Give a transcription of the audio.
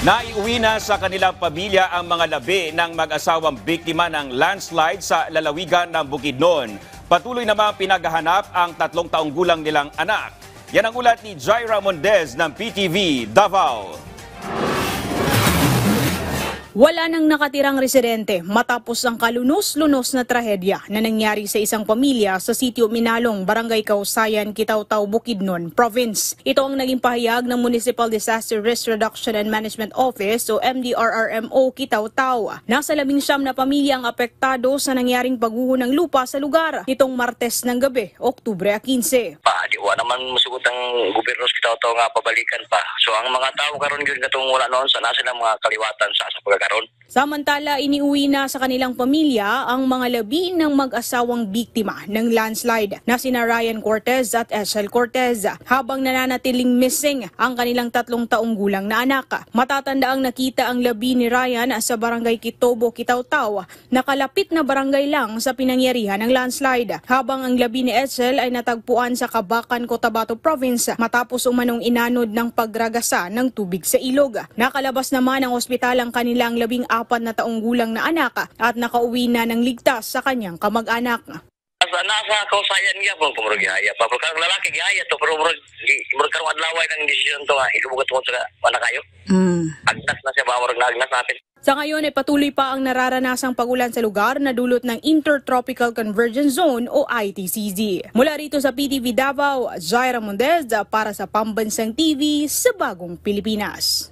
Naiuwi na sa kanilang pamilya ang mga labi ng mag-asawang biktima ng landslide sa lalawigan ng Bukidnon. Patuloy namang pinaghahanap ang 3 taong gulang nilang anak. Yan ang ulat ni Jaira Mundez ng PTV Davao. Wala nang nakatirang residente matapos ang kalunos-lunos na trahedya na nangyari sa isang pamilya sa sitio Minalong, Barangay Kausayan, Kitaw-Taw, Bukidnon Province. Ito ang naging pahayag ng Municipal Disaster Risk Reduction and Management Office o MDRRMO Kitaw-Taw. Nasa 19 na pamilya ang apektado sa nangyaring pagguho ng lupa sa lugar nitong Martes ng gabi, Oktubre 15. Wa naman musugot ang gobyerno sa Kitaw-Taw nga pabalikan pa. So ang mga tao karon gyud katong wala noon sa nasa mga kaliwatan sa pagkakaroon. Samantala, iniuwi na sa kanilang pamilya ang mga labi ng mag-asawang biktima ng landslide na sina Ryan Cortez at Eshel Cortez habang nananatiling missing ang kanilang 3 taong gulang na anak. Matatanda ang nakita ang labi ni Ryan sa Barangay Kitobo, Kitaw-Taw, nakalapit na barangay lang sa pinangyarihan ng landslide, habang ang labi ni Eshel ay natagpuan sa Cabacan, Cotabato Province matapos umanong inanod ng pagragasa ng tubig sa ilog. Nakalabas naman ang ospital ang kanilang 14 na taong gulang na anak at nakauwi na ng ligtas sa kanyang kamag-anak. Nasa kausayan niya po kumurog gihaya pa. Pero kang lalaki gihaya to pero murag karong adlaway ng desisyon to nga ilubog tungod sa anak kayo. Agnas na siya ba murag naagnas natin. Sa ngayon ay patuloy pa ang nararanasang pagulan sa lugar na dulot ng Intertropical Convergence Zone o ITCZ. Mula rito sa PTV Davao, Jaira Mundez para sa Pambansang TV sa Bagong Pilipinas.